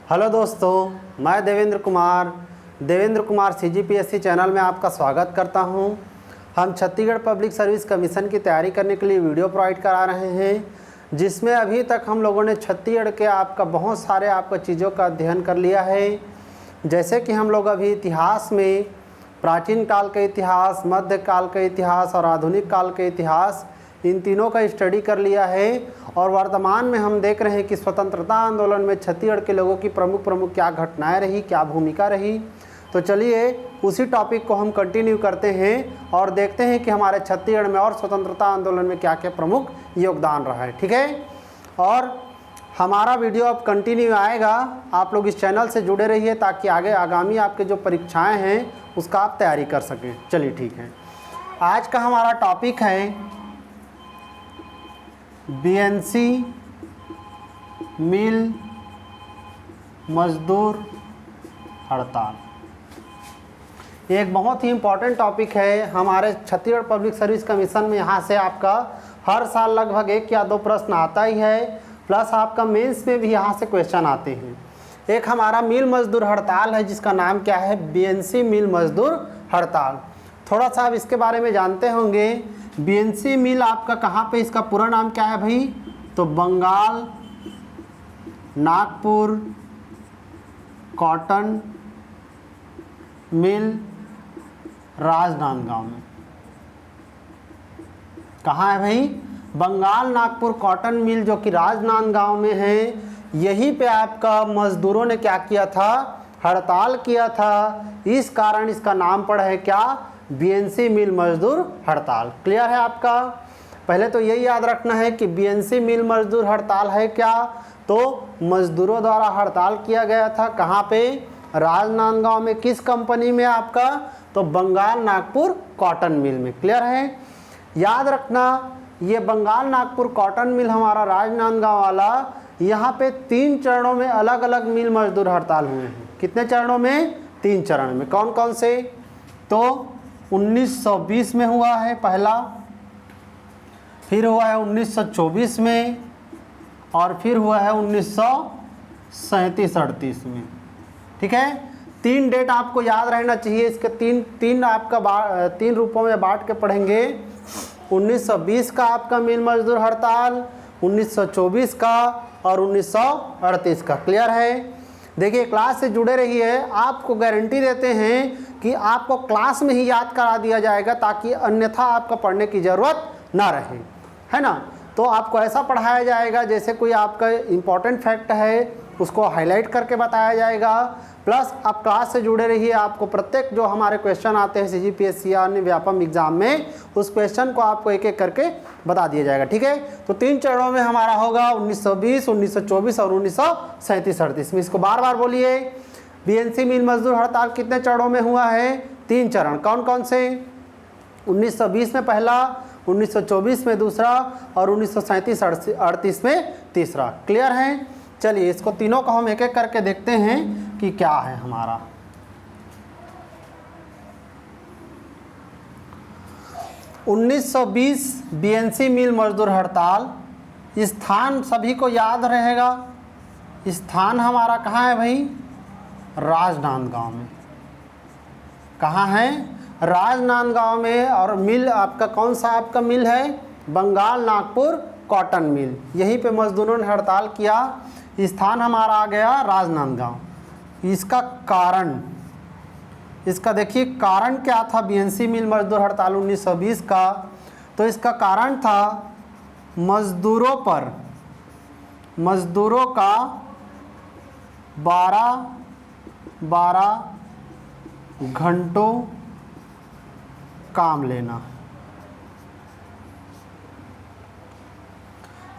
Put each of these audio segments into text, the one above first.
Hello दोस्तों, मैं Devendra Kumar CGPSC channel में आपका स्वागत करता हूं। हम छत्तीसगढ़ पब्लिक सर्विस कमीशन की तैयारी करने के लिए वीडियो प्रोवाइड करा रहे हैं, जिसमें अभी तक हम लोगों ने छत्तीसगढ़ के बहुत सारे चीज़ों का अध्ययन कर लिया है। जैसे कि हम लोग अभी इतिहास में प्राचीन काल का इतिहास, मध्यकाल का इतिहास और आधुनिक काल का इतिहास, इन तीनों का स्टडी कर लिया है। और वर्तमान में हम देख रहे हैं कि स्वतंत्रता आंदोलन में छत्तीसगढ़ के लोगों की प्रमुख क्या घटनाएं रही, क्या भूमिका रही। तो चलिए उसी टॉपिक को हम कंटिन्यू करते हैं और देखते हैं कि हमारे छत्तीसगढ़ में और स्वतंत्रता आंदोलन में क्या क्या प्रमुख योगदान रहा है। ठीक है, और हमारा वीडियो अब कंटिन्यू आएगा। आप लोग इस चैनल से जुड़े रहिए ताकि आगे आगामी आपके जो परीक्षाएं हैं उसका आप तैयारी कर सकें। चलिए ठीक है, आज का हमारा टॉपिक है BNC मिल मजदूर हड़ताल। एक बहुत ही इम्पॉर्टेंट टॉपिक है हमारे छत्तीसगढ़ पब्लिक सर्विस कमीशन में। यहाँ से आपका हर साल लगभग 1 या 2 प्रश्न आता ही है, प्लस आपका मेंस में भी यहाँ से क्वेश्चन आते हैं। एक हमारा मिल मजदूर हड़ताल है जिसका नाम क्या है, BNC मिल मजदूर हड़ताल। थोड़ा सा आप इसके बारे में जानते होंगे। BNC मिल आपका कहाँ पे, इसका पूरा नाम क्या है भाई, तो बंगाल नागपुर कॉटन मिल राजनांदगांव में। कहाँ है भाई, बंगाल नागपुर कॉटन मिल जो कि राजनांदगांव में है। यहीं पे आपका मजदूरों ने क्या किया था, हड़ताल किया था। इस कारण इसका नाम पड़ा है क्या, BNC मिल मजदूर हड़ताल। क्लियर है आपका। पहले तो यही याद रखना है कि BNC मिल मजदूर हड़ताल है क्या, तो मजदूरों द्वारा हड़ताल किया गया था। कहाँ पे, राजनांदगांव में। किस कंपनी में आपका, तो बंगाल नागपुर कॉटन मिल में। क्लियर है, याद रखना। ये बंगाल नागपुर कॉटन मिल हमारा राजनांदगांव वाला, यहाँ पे 3 चरणों में अलग अलग मिल मजदूर हड़ताल हुए हैं। कितने चरणों में, 3 चरण में। कौन कौन से, तो 1920 में हुआ है पहला, फिर हुआ है 1924 में, और फिर हुआ है 1937-38 में। ठीक है, 3 डेट आपको याद रहना चाहिए। इसके तीन आपका 3 रूपों में बांट के पढ़ेंगे। 1920 का आपका मिल मजदूर हड़ताल, 1924 का और 1938 का। क्लियर है। देखिए, क्लास से जुड़े रहिए, आपको गारंटी देते हैं कि आपको क्लास में ही याद करा दिया जाएगा, ताकि अन्यथा आपका पढ़ने की ज़रूरत ना रहे, है ना। तो आपको ऐसा पढ़ाया जाएगा जैसे कोई आपका इम्पॉर्टेंट फैक्ट है उसको हाईलाइट करके बताया जाएगा। प्लस आप क्लास से जुड़े रहिए, आपको प्रत्येक जो हमारे क्वेश्चन आते हैं CGPSC या अन्य व्यापम एग्जाम में, उस क्वेश्चन को आपको एक एक करके बता दिया जाएगा। ठीक है, तो 3 चरणों में हमारा होगा, 1920, 1924 और 1937-38 में। इसको बार बार बोलिए। BNC मिल मजदूर हड़ताल कितने चरणों में हुआ है, 3 चरण। कौन कौन से, 1920 में पहला, 1924 में दूसरा और 1937-38 में तीसरा। क्लियर है। चलिए इसको तीनों को हम एक एक करके देखते हैं कि क्या है हमारा। (1920) BNC मिल मजदूर हड़ताल। स्थान सभी को याद रहेगा, स्थान हमारा कहाँ है भाई, राजनांदगांव में। कहाँ है, राजनांदगांव में। और मिल आपका कौन सा आपका मिल है, बंगाल नागपुर कॉटन मिल। यहीं पे मजदूरों ने हड़ताल किया। स्थान हमारा आ गया राजनांदगांव। इसका कारण, इसका देखिए कारण क्या था BNC मिल मजदूर हड़ताल 1920 का, तो इसका कारण था मजदूरों का 12 घंटों काम लेना।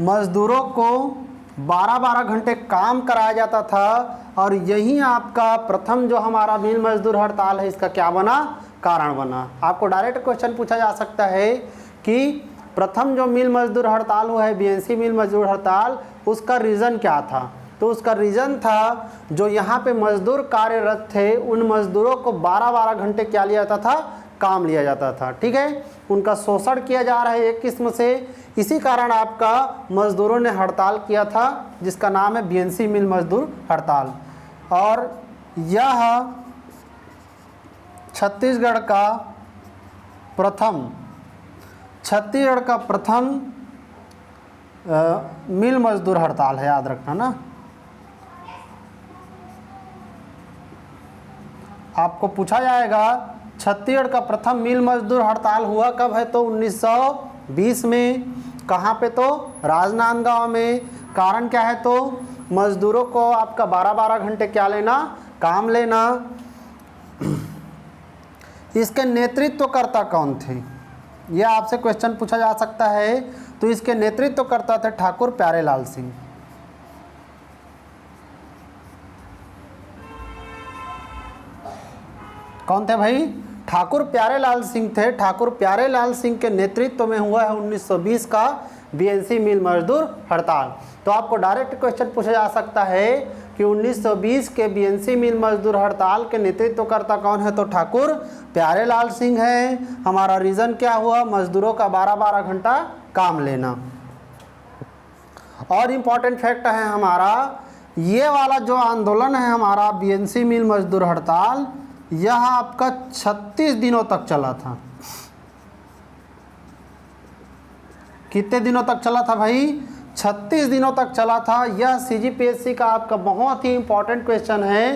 मजदूरों को 12 घंटे काम कराया जाता था। और यही आपका प्रथम जो हमारा मिल मजदूर हड़ताल है, इसका क्या बना, कारण बना। आपको डायरेक्ट क्वेश्चन पूछा जा सकता है कि प्रथम जो मिल मजदूर हड़ताल हुआ है BNC मिल मजदूर हड़ताल, उसका रीज़न क्या था। तो उसका रीज़न था, जो यहाँ पे मजदूर कार्यरत थे उन मजदूरों को 12 घंटे क्या लिया जाता था, काम लिया जाता था। ठीक है, उनका शोषण किया जा रहा है एक किस्म से। इसी कारण आपका मजदूरों ने हड़ताल किया था, जिसका नाम है BNC मिल मजदूर हड़ताल। और यह छत्तीसगढ़ का प्रथम मिल मजदूर हड़ताल है, याद रखना ना। आपको पूछा जाएगा छत्तीसगढ़ का प्रथम मिल मजदूर हड़ताल हुआ कब है, तो 1920 में। कहाँ पे, तो राजनांदगांव में। कारण क्या है, तो मजदूरों को आपका 12-12 घंटे क्या लेना, काम लेना। इसके नेतृत्वकर्ता कौन थे, यह आपसे क्वेश्चन पूछा जा सकता है। तो इसके नेतृत्वकर्ता थे ठाकुर प्यारेलाल सिंह। कौन थे भाई, ठाकुर प्यारेलाल सिंह थे। ठाकुर प्यारेलाल सिंह के नेतृत्व में हुआ है 1920 का बीएनसी मिल मजदूर हड़ताल। तो आपको डायरेक्ट क्वेश्चन पूछा जा सकता है कि 1920 के बीएनसी मिल मजदूर हड़ताल के नेतृत्वकर्ता कौन है, तो ठाकुर प्यारेलाल सिंह है। हमारा रीज़न क्या हुआ, मजदूरों का 12-12 घंटा काम लेना। और इम्पॉर्टेंट फैक्ट है हमारा, ये वाला जो आंदोलन है हमारा बीएनसी मिल मजदूर हड़ताल, यह आपका 36 दिनों तक चला था। कितने दिनों तक चला था भाई, 36 दिनों तक चला था। यह सीजीपीएससी का आपका बहुत ही इंपॉर्टेंट क्वेश्चन है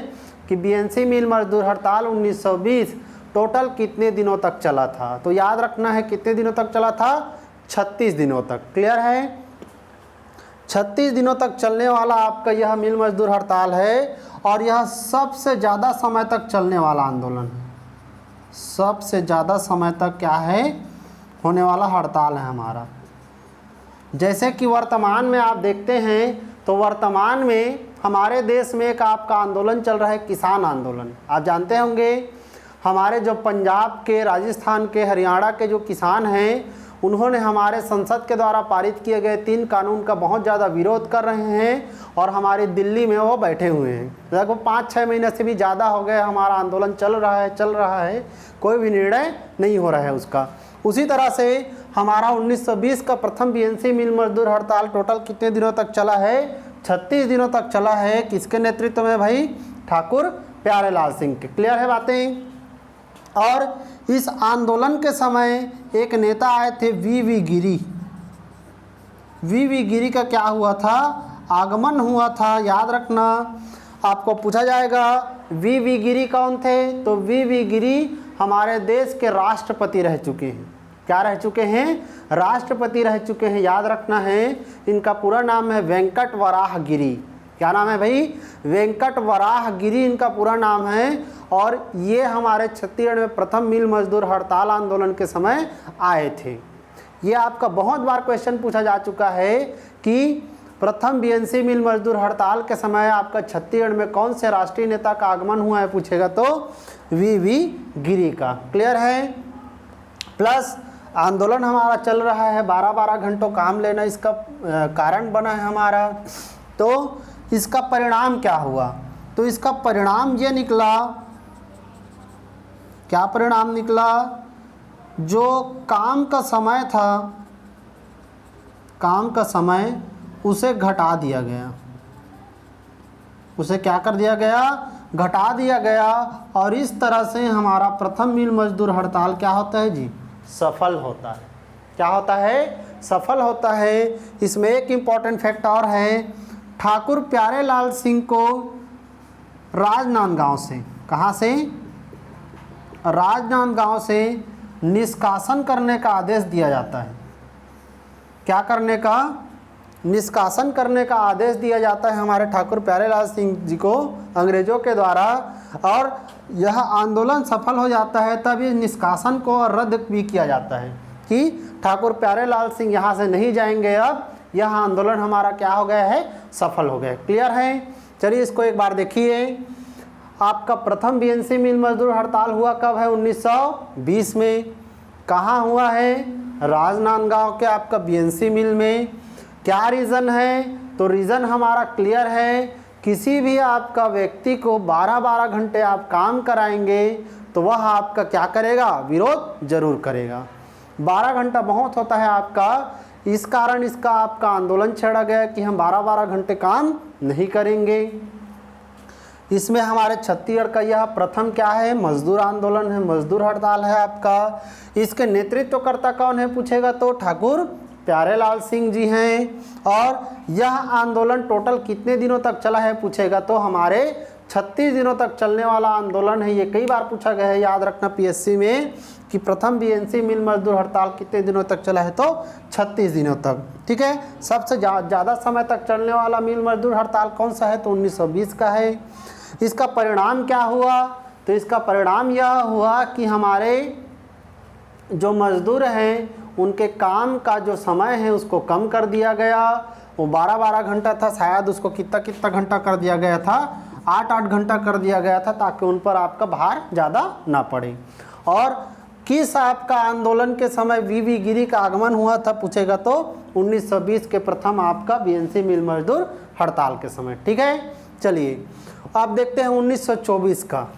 कि बीएनसी मिल मजदूर हड़ताल 1920 टोटल कितने दिनों तक चला था। तो याद रखना है कितने दिनों तक चला था, 36 दिनों तक। क्लियर है, 36 दिनों तक चलने वाला आपका यह मिल मजदूर हड़ताल है। और यह सबसे ज़्यादा समय तक चलने वाला आंदोलन है, सबसे ज़्यादा समय तक क्या है, होने वाला हड़ताल है हमारा। जैसे कि वर्तमान में आप देखते हैं, तो वर्तमान में हमारे देश में एक आपका आंदोलन चल रहा है, किसान आंदोलन। आप जानते होंगे हमारे जो पंजाब के, राजस्थान के, हरियाणा के जो किसान हैं, उन्होंने हमारे संसद के द्वारा पारित किए गए 3 कानून का बहुत ज़्यादा विरोध कर रहे हैं। और हमारी दिल्ली में वो बैठे हुए हैं, लगभग 5-6 महीने से भी ज़्यादा हो गए हमारा आंदोलन चल रहा है, कोई भी निर्णय नहीं हो रहा है उसका। उसी तरह से हमारा 1920 का प्रथम बीएनसी मिल मजदूर हड़ताल टोटल कितने दिनों तक चला है, 36 दिनों तक चला है। किसके नेतृत्व में भाई, ठाकुर प्यारेलाल सिंह के। क्लियर है बातें। और इस आंदोलन के समय एक नेता आए थे वी गिरी। वी गिरी का क्या हुआ था, आगमन हुआ था, याद रखना। आपको पूछा जाएगा वी गिरी कौन थे, तो वी गिरी हमारे देश के राष्ट्रपति रह चुके हैं। क्या रह चुके हैं, राष्ट्रपति रह चुके हैं, याद रखना है। इनका पूरा नाम है वेंकट वराह गिरी। क्या नाम है भाई, वेंकट वराह गिरी इनका पूरा नाम है। और ये हमारे छत्तीसगढ़ में प्रथम मिल मजदूर हड़ताल आंदोलन के समय आए थे। ये आपका बहुत बार क्वेश्चन पूछा जा चुका है कि प्रथम बीएनसी मिल मजदूर हड़ताल के समय आपका छत्तीसगढ़ में कौन से राष्ट्रीय नेता का आगमन हुआ है, पूछेगा तो वी गिरी का। क्लियर है। प्लस आंदोलन हमारा चल रहा है, 12-12 घंटों काम लेना इसका कारण बना है हमारा। तो इसका परिणाम क्या हुआ, तो इसका परिणाम ये निकला, क्या परिणाम निकला, जो काम का समय था, काम का समय उसे घटा दिया गया। उसे क्या कर दिया गया, घटा दिया गया। और इस तरह से हमारा प्रथम मिल मजदूर हड़ताल क्या होता है जी, सफल होता है। क्या होता है, सफल होता है। इसमें एक इम्पॉर्टेंट फैक्ट और है, ठाकुर प्यारेलाल सिंह को राजनांदगांव से, कहाँ से, राजनांदगांव से निष्कासन करने का आदेश दिया जाता है। क्या करने का, निष्कासन करने का आदेश दिया जाता है हमारे ठाकुर प्यारेलाल सिंह जी को अंग्रेज़ों के द्वारा। और यह आंदोलन सफल हो जाता है, तब इस निष्कासन को रद्द भी किया जाता है कि ठाकुर प्यारेलाल सिंह यहाँ से नहीं जाएंगे। अब यह आंदोलन हमारा क्या हो गया है, सफल हो गया। क्लियर है। चलिए इसको एक बार देखिए। आपका प्रथम बीएनसी मिल मजदूर हड़ताल हुआ कब है, 1920 में। कहाँ हुआ है, राजनांदगांव के आपका बीएनसी मिल में। क्या रीज़न है, तो रीज़न हमारा क्लियर है, किसी भी आपका व्यक्ति को 12-12 घंटे आप काम कराएंगे तो वह आपका क्या करेगा, विरोध जरूर करेगा। 12 घंटा बहुत होता है आपका, इस कारण इसका आपका आंदोलन छेड़ा गया कि हम 12-12 घंटे काम नहीं करेंगे। इसमें हमारे छत्तीसगढ़ का यह प्रथम क्या है, मजदूर आंदोलन है, मजदूर हड़ताल है आपका। इसके नेतृत्वकर्ता कौन है पूछेगा तो ठाकुर प्यारेलाल सिंह जी हैं। और यह आंदोलन टोटल कितने दिनों तक चला है पूछेगा तो हमारे 36 दिनों तक चलने वाला आंदोलन है। ये कई बार पूछा गया है, याद रखना पीएससी में कि प्रथम बीएनसी मिल मजदूर हड़ताल कितने दिनों तक चला है तो 36 दिनों तक। ठीक है, सबसे ज़्यादा समय तक चलने वाला मिल मजदूर हड़ताल कौन सा है तो 1920 का है। इसका परिणाम क्या हुआ तो इसका परिणाम यह हुआ कि हमारे जो मजदूर हैं उनके काम का जो समय है उसको कम कर दिया गया। वो 12-12 घंटा था, शायद उसको कितना घंटा कर दिया गया था, 8-8 घंटा कर दिया गया था, ताकि उन पर आपका भार ज़्यादा ना पड़े। और किस आपका आंदोलन के समय वीवी गिरी का आगमन हुआ था पूछेगा तो 1920 के प्रथम आपका बीएनसी मिल मजदूर हड़ताल के समय। ठीक है, चलिए अब देखते हैं 1924 का।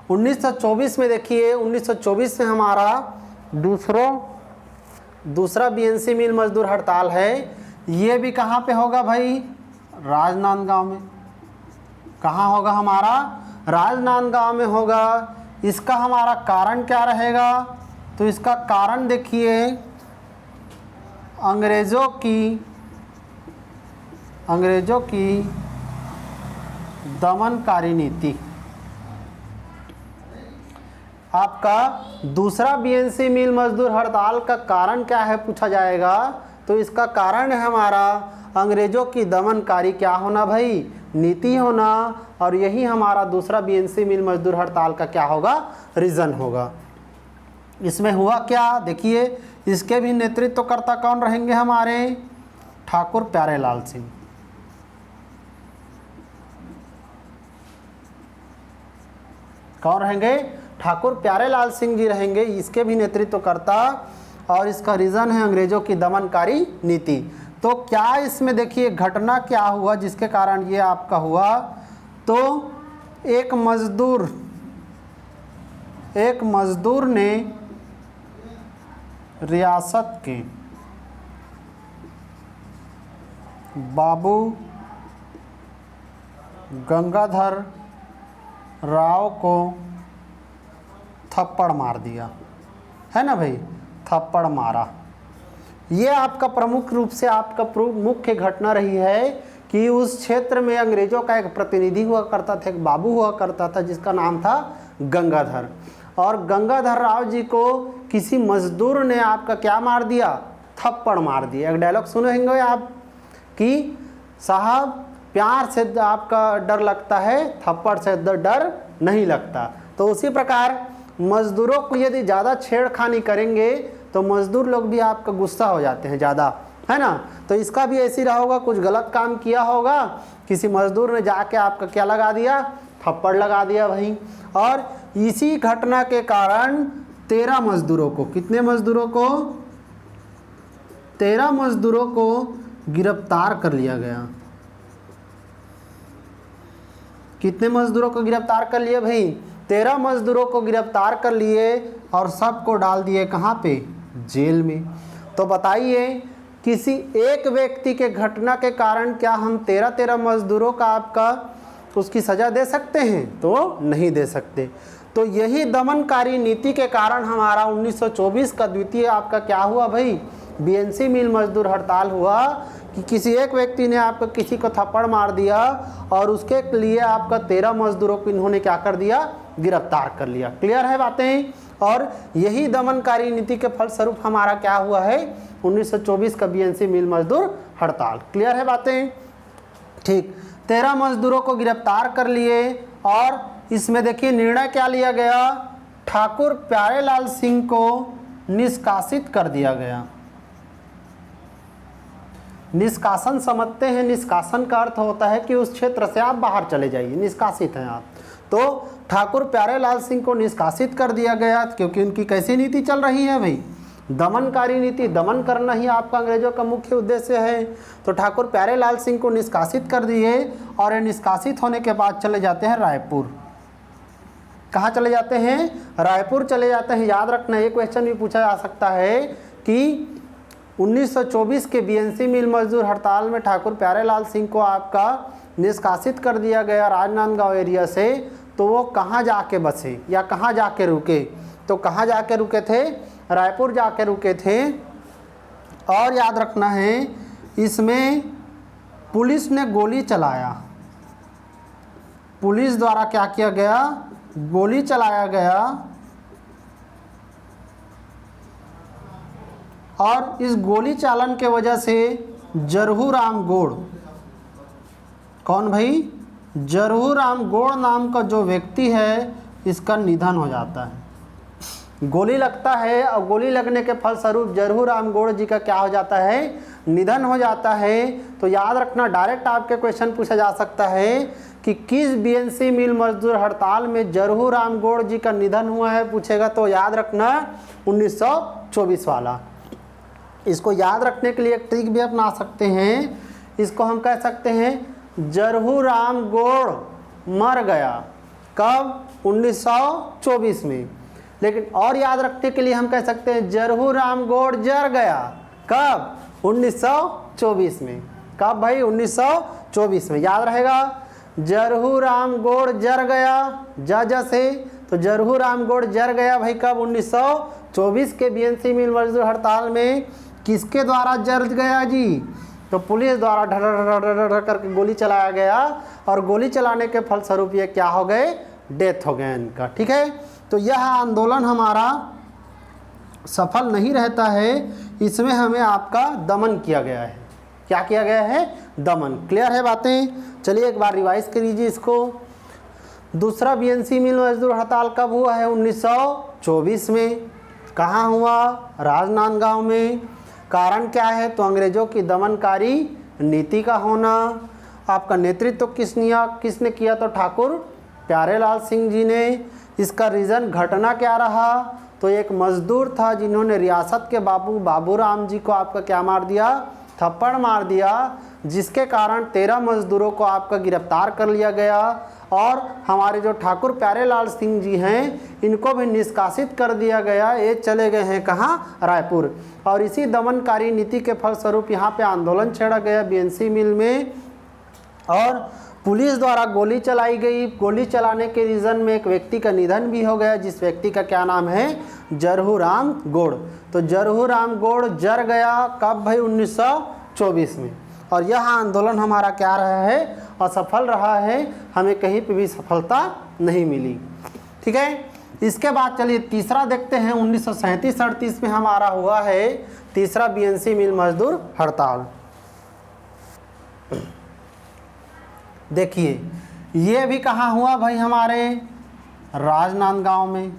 1924 में देखिए, 1924 में हमारा दूसरा बीएनसी मिल मजदूर हड़ताल है। ये भी कहाँ पे होगा भाई, राजनांदगांव में। कहाँ होगा हमारा, राजनांदगांव में होगा। इसका हमारा कारण क्या रहेगा तो इसका कारण देखिए, अंग्रेज़ों की दमनकारी नीति। आपका दूसरा बीएनसी मिल मजदूर हड़ताल का कारण क्या है पूछा जाएगा तो इसका कारण है हमारा अंग्रेज़ों की दमनकारी क्या होना भाई, नीति होना। और यही हमारा दूसरा बीएनसी मिल मजदूर हड़ताल का क्या होगा, रीज़न होगा। इसमें हुआ क्या देखिए, इसके भी नेतृत्वकर्ता कौन रहेंगे हमारे, ठाकुर प्यारेलाल सिंह। कौन रहेंगे, ठाकुर प्यारेलाल सिंह जी रहेंगे, इसके भी नेतृत्वकर्ता। और इसका रीज़न है अंग्रेज़ों की दमनकारी नीति। तो क्या इसमें देखिए घटना क्या हुआ जिसके कारण ये आपका हुआ तो एक मजदूर ने रियासत के बाबू गंगाधर राव को थप्पड़ मार दिया, है ना भाई, थप्पड़ मारा। ये आपका प्रमुख रूप से आपका मुख्य घटना रही है कि उस क्षेत्र में अंग्रेज़ों का एक प्रतिनिधि हुआ करता था, एक बाबू हुआ करता था जिसका नाम था गंगाधर। और गंगाधर राव जी को किसी मजदूर ने आपका क्या मार दिया, थप्पड़ मार दिया। एक डायलॉग सुने होंगे आप कि साहब प्यार से आपका डर लगता है, थप्पड़ से डर नहीं लगता। तो उसी प्रकार मजदूरों को यदि ज़्यादा छेड़खानी करेंगे तो मजदूर लोग भी आपका गुस्सा हो जाते हैं ज़्यादा, है ना। तो इसका भी ऐसी रहा होगा, कुछ गलत काम किया होगा, किसी मजदूर ने जाके आपका क्या लगा दिया, थप्पड़ लगा दिया भाई। और इसी घटना के कारण 13 मजदूरों को, कितने मजदूरों को, 13 मजदूरों को गिरफ्तार कर लिया गया। कितने मजदूरों को गिरफ्तार कर लिए भाई, 13 मजदूरों को गिरफ्तार कर लिए और सबको डाल दिए कहाँ पे, जेल में। तो बताइए किसी एक व्यक्ति के घटना के कारण क्या हम 13 मजदूरों का आपका उसकी सज़ा दे सकते हैं तो नहीं दे सकते। तो यही दमनकारी नीति के कारण हमारा 1924 का द्वितीय आपका क्या हुआ भाई, बीएनसी मिल मजदूर हड़ताल हुआ कि किसी एक व्यक्ति ने आपको किसी को थप्पड़ मार दिया और उसके लिए आपका 13 मजदूरों को इन्होंने क्या कर दिया, गिरफ्तार कर लिया। क्लियर है बातें। और यही दमनकारी नीति के फलस्वरूप हमारा क्या हुआ है 1924 का बीएनसी मिल मजदूर हड़ताल। क्लियर है बातें, ठीक। 13 मजदूरों को गिरफ्तार कर लिए और इसमें देखिए निर्णय क्या लिया गया, ठाकुर प्यारेलाल सिंह को निष्कासित कर दिया गया। निष्कासन समझते हैं, निष्कासन का अर्थ होता है कि उस क्षेत्र से आप बाहर चले जाइए, निष्कासित हैं आप। तो ठाकुर प्यारेलाल सिंह को निष्कासित कर दिया गया क्योंकि उनकी कैसी नीति चल रही है भाई, दमनकारी नीति। दमन करना ही आपका अंग्रेजों का मुख्य उद्देश्य है। तो ठाकुर प्यारेलाल सिंह को निष्कासित कर दिए और निष्कासित होने के बाद चले जाते हैं रायपुर। कहाँ चले जाते हैं, रायपुर चले जाते हैं। याद रखना ये क्वेश्चन भी पूछा जा सकता है कि 1924 के बीएनसी मिल मजदूर हड़ताल में ठाकुर प्यारेलाल सिंह को आपका निष्कासित कर दिया गया राजनांदगांव एरिया से, तो वो कहाँ जाके बसे या कहाँ जाके रुके? तो कहाँ जाके रुके थे? रायपुर जाके रुके थे। और याद रखना है इसमें पुलिस ने गोली चलाया, पुलिस द्वारा क्या किया गया? गोली चलाया गया। और इस गोली चालन के वजह से जरहू राम गोड़, कौन भाई? जरहू राम गोड़ नाम का जो व्यक्ति है इसका निधन हो जाता है। गोली लगता है और गोली लगने के फलस्वरूप जरहू राम गोड़ जी का क्या हो जाता है? निधन हो जाता है। तो याद रखना, डायरेक्ट आपके क्वेश्चन पूछा जा सकता है कि किस बीएनसी मिल मजदूर हड़ताल में जरहू राम गोड़ जी का निधन हुआ है, पूछेगा तो याद रखना 1924 वाला। इसको याद रखने के लिए एक ट्रिक भी अपना सकते हैं। इसको हम कह सकते हैं जरहू राम गोड़ मर गया कब? 1924 में। लेकिन और याद रखने के लिए हम कह सकते हैं जरहू राम गोड़ जर गया कब? 1924 में। कब भाई? 1924 में। याद रहेगा, जरहू राम गोड़ जर गया जा से, तो जरहू राम गोड़ जर गया भाई कब? 1924 के बीएनसी मिल मजदूर हड़ताल में। किसके द्वारा जर गया जी? तो पुलिस द्वारा ढर करके गोली चलाया गया, और गोली चलाने के फलस्वरूप ये क्या हो गए? डेथ हो गया इनका। ठीक है, तो यह आंदोलन हमारा सफल नहीं रहता है, इसमें हमें आपका दमन किया गया है। क्या किया गया है? दमन। क्लियर है बातें? चलिए एक बार रिवाइज कर लीजिए इसको। दूसरा बीएनसी मिल मजदूर हड़ताल कब हुआ है? 1924 में। कहाँ हुआ? राजनांदगांव में। कारण क्या है? तो अंग्रेजों की दमनकारी नीति का होना। आपका नेतृत्व किसने किया? तो ठाकुर प्यारेलाल सिंह जी ने। इसका रीज़न घटना क्या रहा? तो एक मजदूर था जिन्होंने रियासत के बाबूराम जी को आपका क्या मार दिया? थप्पड़ मार दिया, जिसके कारण 13 मजदूरों को आपका गिरफ्तार कर लिया गया। और हमारे जो ठाकुर प्यारेलाल सिंह जी हैं इनको भी निष्कासित कर दिया गया। ये चले गए हैं कहाँ? रायपुर। और इसी दमनकारी नीति के फलस्वरूप यहाँ पे आंदोलन छेड़ा गया बीएनसी मिल में, और पुलिस द्वारा गोली चलाई गई। गोली चलाने के रीज़न में एक व्यक्ति का निधन भी हो गया, जिस व्यक्ति का क्या नाम है? जरहू राम गोड़। तो जरहू राम गोड़ जर गया कब भाई? 1924 में। और यह आंदोलन हमारा क्या रहा है? असफल रहा है, हमें कहीं पे भी सफलता नहीं मिली। ठीक है, इसके बाद चलिए तीसरा देखते हैं। 1937-38 में हमारा हुआ है तीसरा बीएनसी मिल मजदूर हड़ताल। देखिए ये भी कहाँ हुआ भाई? हमारे राजनांदगांव में।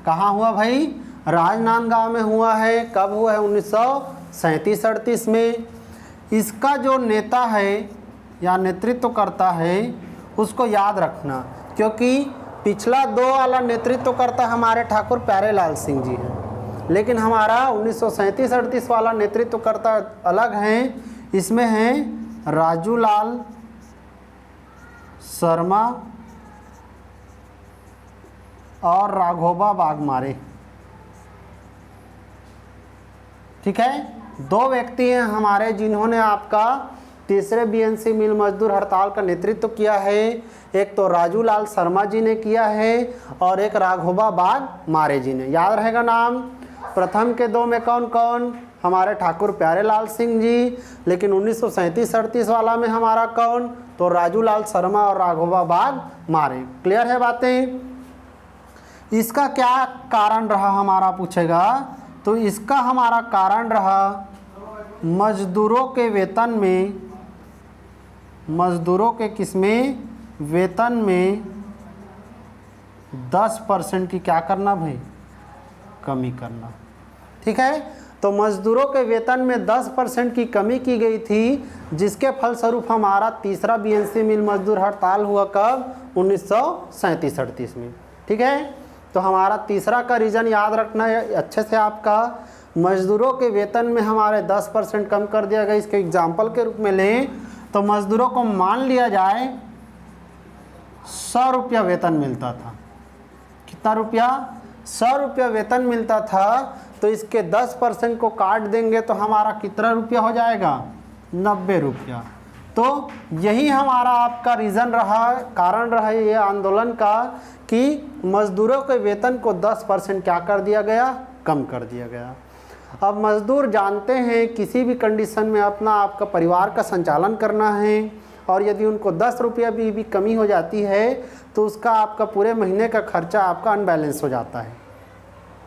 कहाँ हुआ भाई? राजनांदगांव में हुआ है। कब हुआ है? 1937-38 में। इसका जो नेता है या नेतृत्व करता है उसको याद रखना, क्योंकि पिछला 2 वाला नेतृत्व करता हमारे ठाकुर प्यारेलाल सिंह जी हैं, लेकिन हमारा 1937-38 वाला नेतृत्व करता अलग हैं। इसमें हैं राजूलाल शर्मा और राघोबा वाघमारे। ठीक है, 2 व्यक्ति हैं हमारे जिन्होंने आपका तीसरे बीएनसी मिल मजदूर हड़ताल का नेतृत्व किया है। एक तो राजूलाल शर्मा जी ने किया है और एक राघोबा वाघमारे जी ने। याद रहेगा नाम। प्रथम के 2 में कौन कौन? हमारे ठाकुर प्यारेलाल सिंह जी। लेकिन 1937-38 वाला में हमारा कौन? तो राजूलाल शर्मा और राघोबा वाघमारे। क्लियर है बातें? इसका क्या कारण रहा हमारा, पूछेगा तो इसका हमारा कारण रहा मजदूरों के वेतन में, मजदूरों के किसमें? वेतन में 10% की क्या करना भाई? कमी करना। ठीक है, तो मजदूरों के वेतन में 10% की कमी की गई थी, जिसके फलस्वरूप हमारा तीसरा बीएनसी मिल मजदूर हड़ताल हुआ कब? 1937-38 में। ठीक है, तो हमारा तीसरा का रीज़न याद रखना है अच्छे से। आपका मजदूरों के वेतन में हमारे 10% कम कर दिया गया। इसके एग्जाम्पल के रूप में लें तो मजदूरों को मान लिया जाए 100 रुपया वेतन मिलता था। कितना रुपया? 100 रुपया वेतन मिलता था। तो इसके 10% को काट देंगे तो हमारा कितना रुपया हो जाएगा? 90 रुपया। तो यही हमारा आपका रीज़न रहा, कारण रहा ये आंदोलन का कि मज़दूरों के वेतन को 10% क्या कर दिया गया, कम कर दिया गया। अब मज़दूर जानते हैं किसी भी कंडीशन में अपना आपका परिवार का संचालन करना है, और यदि उनको 10 रुपया भी कमी हो जाती है तो उसका आपका पूरे महीने का खर्चा आपका अनबैलेंस हो जाता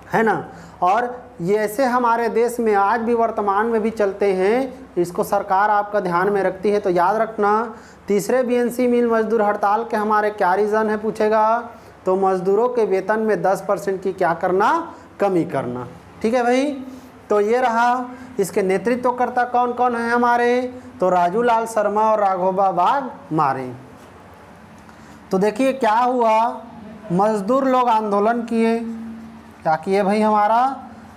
है ना। और ये ऐसे हमारे देश में आज भी वर्तमान में भी चलते हैं, इसको सरकार आपका ध्यान में रखती है। तो याद रखना, तीसरे बीएनसी मिल मजदूर हड़ताल के हमारे क्या रीज़न है पूछेगा, तो मज़दूरों के वेतन में 10% की क्या करना, कमी करना। ठीक है भाई, तो ये रहा। इसके नेतृत्वकर्ता कौन कौन है हमारे, तो राजू लाल शर्मा और राघोबा बाग मारे। तो देखिए क्या हुआ, मज़दूर लोग आंदोलन किए, क्या किए भाई, हमारा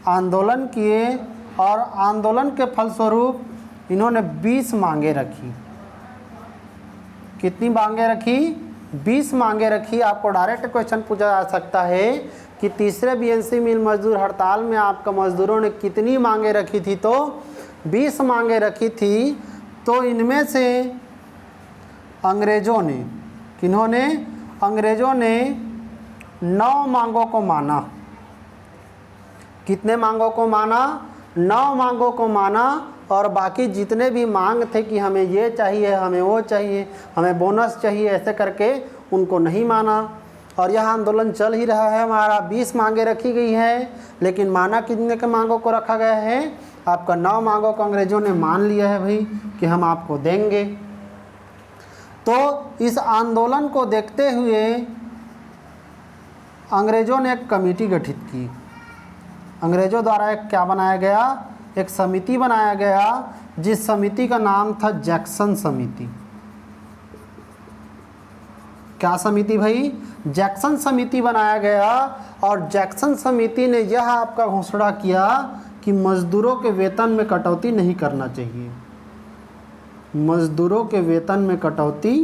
आंदोलन किए, और आंदोलन के फलस्वरूप इन्होंने 20 मांगे रखी। कितनी मांगे रखी, 20 मांगे रखी। आपको डायरेक्ट क्वेश्चन पूछा जा सकता है कि तीसरे बीएनसी मिल मजदूर हड़ताल में आपका मज़दूरों ने कितनी मांगे रखी थी, तो 20 मांगे रखी थी। तो इनमें से अंग्रेज़ों ने, किन्होंने, अंग्रेज़ों ने 9 मांगों को माना। कितने मांगों को माना, 9 मांगों को माना, और बाकी जितने भी मांग थे कि हमें ये चाहिए, हमें वो चाहिए, हमें बोनस चाहिए, ऐसे करके उनको नहीं माना। और यह आंदोलन चल ही रहा है हमारा। 20 मांगे रखी गई है, लेकिन माना कितने के मांगों को रखा गया है, आपका 9 मांगों को अंग्रेज़ों ने मान लिया है भाई कि हम आपको देंगे। तो इस आंदोलन को देखते हुए अंग्रेज़ों ने एक कमेटी गठित की। अंग्रेज़ों द्वारा एक क्या बनाया गया, एक समिति बनाया गया, जिस समिति का नाम था जैक्सन समिति। क्या समिति भाई, जैक्सन समिति बनाया गया। और जैक्सन समिति ने यह आपका घोषणा किया कि मज़दूरों के वेतन में कटौती नहीं करना चाहिए, मज़दूरों के वेतन में कटौती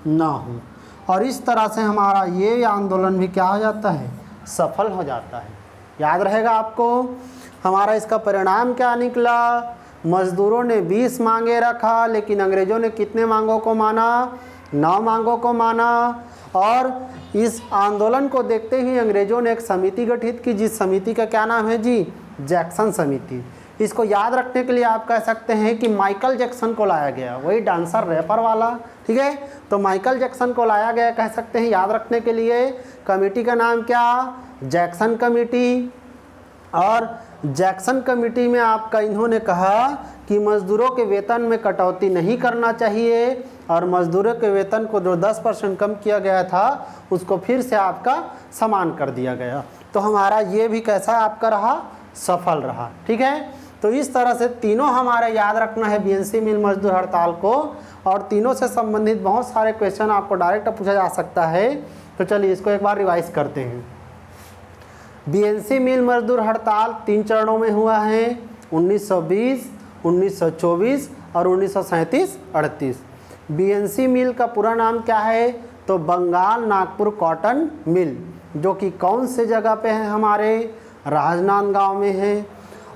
ना हो। और इस तरह से हमारा ये आंदोलन भी क्या हो जाता है, सफल हो जाता है। याद रहेगा आपको, हमारा इसका परिणाम क्या निकला, मज़दूरों ने 20 मांगे रखा, लेकिन अंग्रेज़ों ने कितने मांगों को माना, 9 मांगों को माना। और इस आंदोलन को देखते ही अंग्रेज़ों ने एक समिति गठित की, जिस समिति का क्या नाम है जी, जैक्सन समिति। इसको याद रखने के लिए आप कह सकते हैं कि माइकल जैक्सन को लाया गया, वही डांसर रैपर वाला, ठीक है। तो माइकल जैक्सन को लाया गया कह सकते हैं याद रखने के लिए। कमेटी का नाम क्या, जैक्सन कमेटी। और जैक्सन कमेटी में आपका इन्होंने कहा कि मज़दूरों के वेतन में कटौती नहीं करना चाहिए, और मज़दूरों के वेतन को जो 10% कम किया गया था उसको फिर से आपका समान कर दिया गया। तो हमारा ये भी कैसा आपका रहा, सफल रहा। ठीक है, तो इस तरह से तीनों हमारा याद रखना है बीएनसी मिल मजदूर हड़ताल को, और तीनों से संबंधित बहुत सारे क्वेश्चन आपको डायरेक्ट पूछा जा सकता है। तो चलिए इसको एक बार रिवाइज करते हैं। बीएनसी मिल मजदूर हड़ताल 3 चरणों में हुआ है, 1920, 1924 और 1937-38। बीएनसी मिल का पूरा नाम क्या है, तो बंगाल नागपुर कॉटन मिल, जो कि कौन से जगह पे है, हमारे राजनांदगांव में है।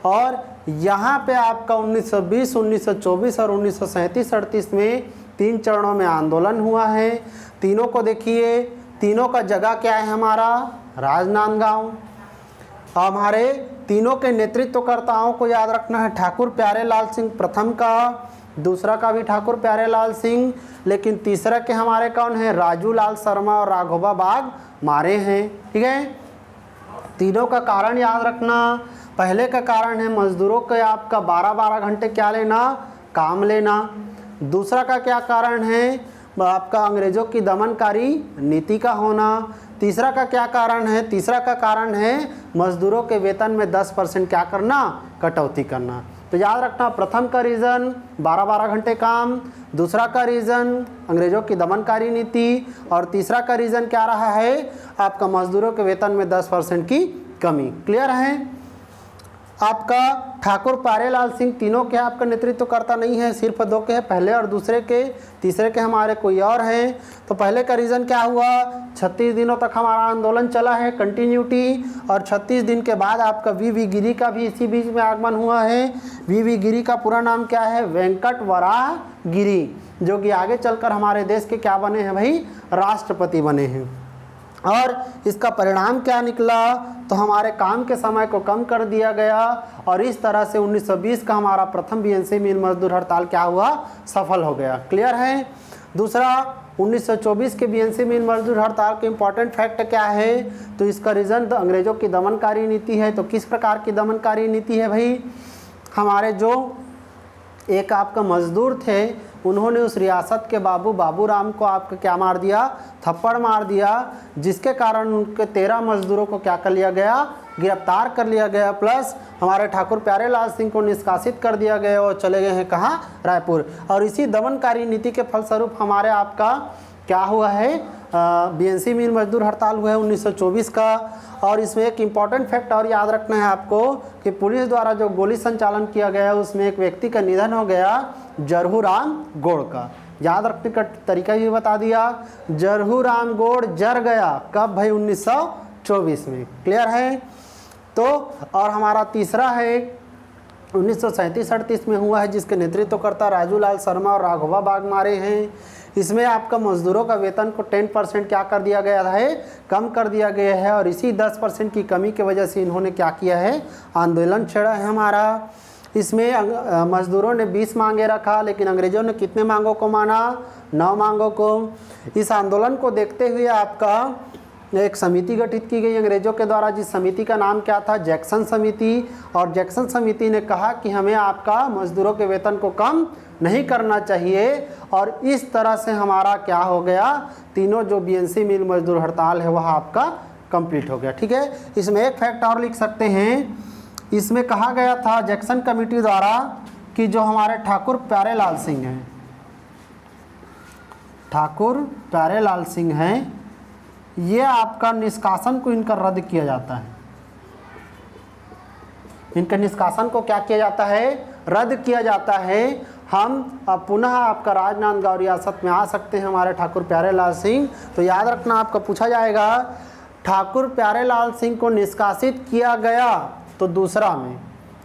और यहाँ पे आपका 1920, 1924 और 1937-38 में 3 चरणों में आंदोलन हुआ है। तीनों को देखिए, तीनों का जगह क्या है, हमारा राजनांदगांव। हमारे तीनों के नेतृत्वकर्ताओं को याद रखना है, ठाकुर प्यारेलाल सिंह प्रथम का, दूसरा का भी ठाकुर प्यारेलाल सिंह, लेकिन तीसरा के हमारे कौन है, राजू लाल शर्मा और राघोबा बाग मारे हैं। ठीक है, तीनों का कारण याद रखना। पहले का कारण है मजदूरों के आपका 12-12 घंटे क्या लेना, काम लेना। दूसरा का क्या कारण है, आपका अंग्रेज़ों की दमनकारी नीति का होना। तीसरा का क्या कारण है, तीसरा का कारण है मजदूरों के वेतन में 10% क्या करना, कटौती करना। तो याद रखना, प्रथम का रीज़न 12-12 घंटे काम, दूसरा का रीज़न अंग्रेज़ों की दमनकारी नीति, और तीसरा का रीज़न क्या रहा है, आपका मजदूरों के वेतन में 10% की कमी। क्लियर है। आपका ठाकुर प्यारेलाल सिंह तीनों के आपका नेतृत्वकर्ता नहीं है, सिर्फ 2 के हैं, पहले और दूसरे के। तीसरे के हमारे कोई और हैं। तो पहले का रीज़न क्या हुआ, 36 दिनों तक हमारा आंदोलन चला है, कंटिन्यूटी। और 36 दिन के बाद आपका वी गिरी का भी इसी बीच में आगमन हुआ है। वी गिरी का पूरा नाम क्या है, वेंकट वराह गिरी, जो कि आगे चलकर हमारे देश के क्या बने हैं भाई, राष्ट्रपति बने हैं। और इसका परिणाम क्या निकला, तो हमारे काम के समय को कम कर दिया गया और इस तरह से 1920 का हमारा प्रथम बीएनसी मिल मजदूर हड़ताल क्या हुआ, सफल हो गया। क्लियर है। दूसरा 1924 के बीएनसी मिल मजदूर हड़ताल के इम्पॉर्टेंट फैक्ट क्या है, तो इसका रीज़न अंग्रेज़ों की दमनकारी नीति है। तो किस प्रकार की दमनकारी नीति है भाई, हमारे जो एक आपका मजदूर थे, उन्होंने उस रियासत के बाबूराम को आपका क्या मार दिया, थप्पड़ मार दिया, जिसके कारण उनके 13 मजदूरों को क्या कर लिया गया, गिरफ्तार कर लिया गया। प्लस हमारे ठाकुर प्यारेलाल सिंह को निष्कासित कर दिया गया और चले गए हैं कहाँ, रायपुर। और इसी दमनकारी नीति के फलस्वरूप हमारे आपका क्या हुआ है, बीएनसी मिल मजदूर हड़ताल हुआ है 1924 का। और इसमें एक इम्पॉर्टेंट फैक्ट और याद रखना है आपको कि पुलिस द्वारा जो गोली संचालन किया गया उसमें एक व्यक्ति का निधन हो गया, जरहूराम गोड़ का। याद रखने का तरीका भी बता दिया, जरहूराम गोड़ जर गया कब भाई, 1924 में। क्लियर है। तो और हमारा तीसरा है 1937-38 में हुआ है, जिसके नेतृत्वकर्ता राजूलाल शर्मा और राघवा बागमारे हैं। इसमें आपका मजदूरों का वेतन को 10% क्या कर दिया गया है, कम कर दिया गया है। और इसी 10% की कमी की वजह से इन्होंने क्या किया है, आंदोलन छेड़ा है हमारा। इसमें मजदूरों ने 20 मांगे रखा, लेकिन अंग्रेज़ों ने कितने मांगों को माना, 9 मांगों को। इस आंदोलन को देखते हुए आपका एक समिति गठित की गई अंग्रेज़ों के द्वारा, जिस समिति का नाम क्या था, जैक्सन समिति। और जैक्सन समिति ने कहा कि हमें आपका मजदूरों के वेतन को कम नहीं करना चाहिए। और इस तरह से हमारा क्या हो गया, तीनों जो बीएनसी मिल मजदूर हड़ताल है वह आपका कंप्लीट हो गया। ठीक है। इसमें एक फैक्ट और लिख सकते हैं, इसमें कहा गया था जैक्सन कमेटी द्वारा कि जो हमारे ठाकुर प्यारेलाल सिंह हैं, ठाकुर प्यारेलाल सिंह हैं, ये आपका निष्कासन को इनका रद्द किया जाता है। इनके निष्कासन को क्या किया जाता है, रद्द किया जाता है। हम अब पुनः आपका राजनांदगांव रियासत में आ सकते हैं हमारे ठाकुर प्यारेलाल सिंह। तो याद रखना, आपका पूछा जाएगा ठाकुर प्यारेलाल सिंह को निष्कासित किया गया तो दूसरा में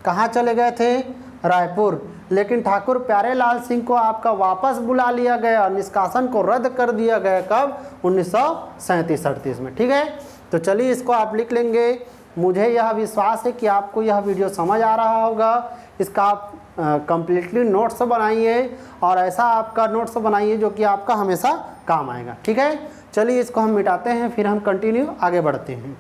कहाँ चले गए थे, रायपुर। लेकिन ठाकुर प्यारेलाल सिंह को आपका वापस बुला लिया गया, निष्कासन को रद्द कर दिया गया कब, 1937-38 में। ठीक है। तो चलिए इसको आप लिख लेंगे। मुझे यह विश्वास है कि आपको यह वीडियो समझ आ रहा होगा। इसका आप कंप्लीटली नोट्स बनाइए और ऐसा आपका नोट्स बनाइए जो कि आपका हमेशा काम आएगा। ठीक है। चलिए इसको हम मिटाते हैं, फिर हम कंटिन्यू आगे बढ़ते हैं।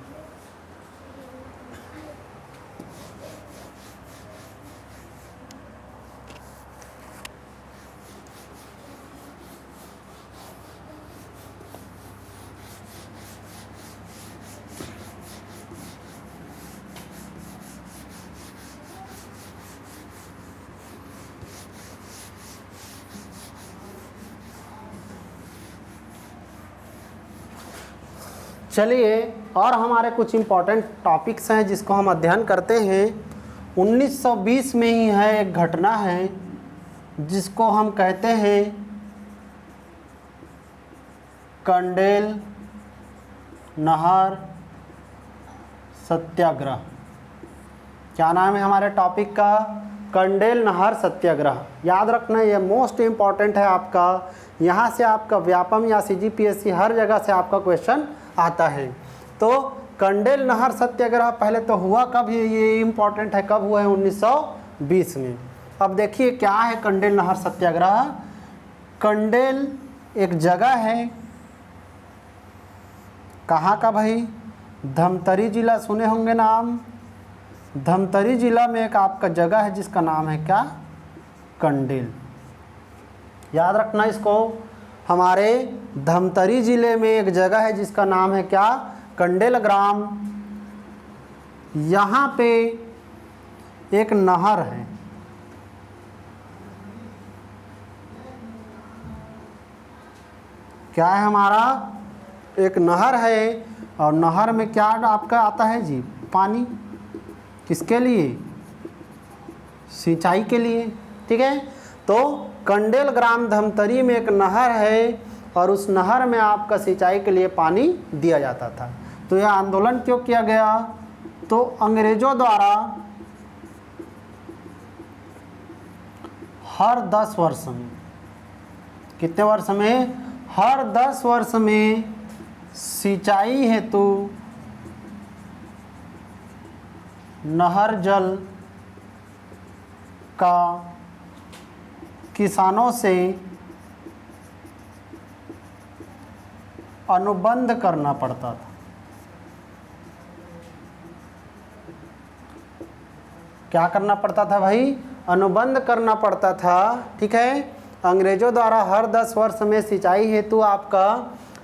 चलिए और हमारे कुछ इम्पॉर्टेंट टॉपिक्स हैं जिसको हम अध्ययन करते हैं। 1920 में ही है एक घटना है जिसको हम कहते हैं कंडेल नहर सत्याग्रह। क्या नाम है हमारे टॉपिक का, कंडेल नहर सत्याग्रह। याद रखना ये मोस्ट इम्पॉर्टेंट है आपका। यहाँ से आपका व्यापम या CGPSC हर जगह से आपका क्वेश्चन आता है। तो कंडेल नहर सत्याग्रह पहले तो हुआ कब, ये इम्पॉर्टेंट है, कब हुआ है, 1920 में। अब देखिए क्या है कंडेल नहर सत्याग्रह। कंडेल एक जगह है, कहाँ का भाई, धमतरी जिला सुने होंगे नाम। धमतरी जिला में एक आपका जगह है जिसका नाम है क्या, कंडेल। याद रखना इसको, हमारे धमतरी जिले में एक जगह है जिसका नाम है क्या, कंडेल ग्राम। यहाँ पे एक नहर है, क्या है हमारा, एक नहर है। और नहर में क्या आपका आता है जी, पानी। किसके लिए, सिंचाई के लिए। ठीक है, तो कंडेल ग्राम धमतरी में एक नहर है और उस नहर में आपका सिंचाई के लिए पानी दिया जाता था। तो यह आंदोलन क्यों किया गया? तो अंग्रेजों द्वारा हर 10 वर्ष में, कितने वर्ष में? हर 10 वर्ष में सिंचाई हेतु नहर जल का किसानों से अनुबंध करना पड़ता था। क्या करना पड़ता था भाई? अनुबंध करना पड़ता था। ठीक है, अंग्रेजों द्वारा हर 10 वर्ष में सिंचाई हेतु आपका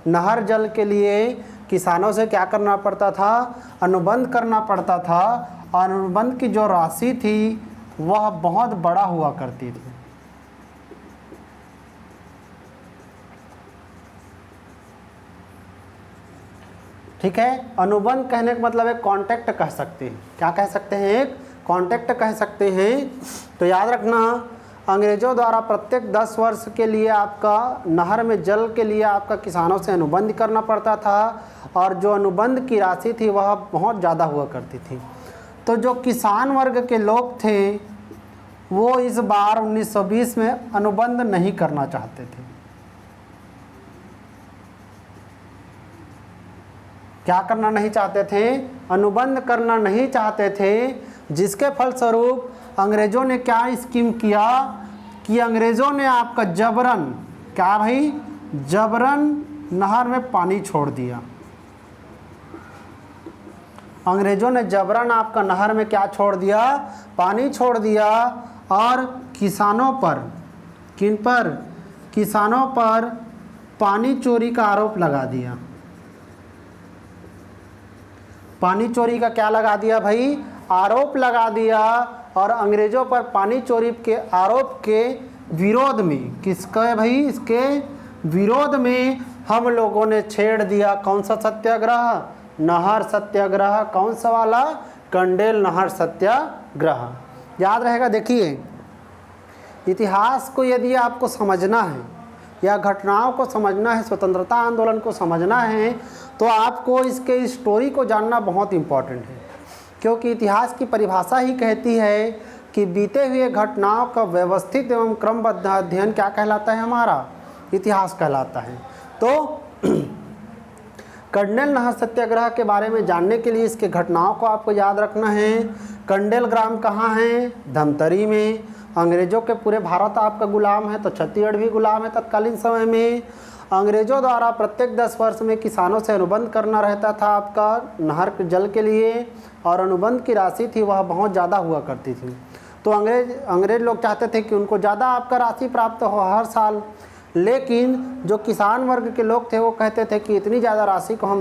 नहर जल के लिए किसानों से क्या करना पड़ता था? अनुबंध करना पड़ता था। और अनुबंध की जो राशि थी वह बहुत बड़ा हुआ करती थी। ठीक है, अनुबंध कहने का मतलब एक कॉन्ट्रैक्ट कह सकते हैं। क्या कह सकते हैं? एक कॉन्ट्रैक्ट कह सकते हैं। तो याद रखना, अंग्रेजों द्वारा प्रत्येक 10 वर्ष के लिए आपका नहर में जल के लिए आपका किसानों से अनुबंध करना पड़ता था और जो अनुबंध की राशि थी वह बहुत ज़्यादा हुआ करती थी। तो जो किसान वर्ग के लोग थे वो इस बार 1920 में अनुबंध नहीं करना चाहते थे। क्या करना नहीं चाहते थे? अनुबंध करना नहीं चाहते थे, जिसके फलस्वरूप अंग्रेज़ों ने क्या स्कीम किया कि अंग्रेज़ों ने आपका जबरन, क्या भाई? जबरन नहर में पानी छोड़ दिया। अंग्रेज़ों ने जबरन आपका नहर में क्या छोड़ दिया? पानी छोड़ दिया और किसानों पर, किन पर? किसानों पर पानी चोरी का आरोप लगा दिया। पानी चोरी का क्या लगा दिया भाई? आरोप लगा दिया। और अंग्रेज़ों पर पानी चोरी के आरोप के विरोध में, किसका भाई? इसके विरोध में हम लोगों ने छेड़ दिया कौन सा सत्याग्रह? नहर सत्याग्रह। कौन सा वाला? कंडेल नहर सत्याग्रह। याद रहेगा। देखिए, इतिहास को यदि आपको समझना है या घटनाओं को समझना है, स्वतंत्रता आंदोलन को समझना है, तो आपको इसके स्टोरी को जानना बहुत इम्पॉर्टेंट है। क्योंकि इतिहास की परिभाषा ही कहती है कि बीते हुए घटनाओं का व्यवस्थित एवं क्रमबद्ध अध्ययन क्या कहलाता है? हमारा इतिहास कहलाता है। तो कंडेल नहर सत्याग्रह के बारे में जानने के लिए इसके घटनाओं को आपको याद रखना है। कंडेल ग्राम कहाँ है? धमतरी में। अंग्रेज़ों के पूरे भारत आपका गुलाम है, तो छत्तीसगढ़ भी गुलाम है तत्कालीन समय में। अंग्रेज़ों द्वारा प्रत्येक 10 वर्ष में किसानों से अनुबंध करना रहता था आपका नहर के जल के लिए, और अनुबंध की राशि थी वह बहुत ज़्यादा हुआ करती थी। तो अंग्रेज लोग चाहते थे कि उनको ज़्यादा आपका राशि प्राप्त हो हर साल, लेकिन जो किसान वर्ग के लोग थे वो कहते थे कि इतनी ज़्यादा राशि को हम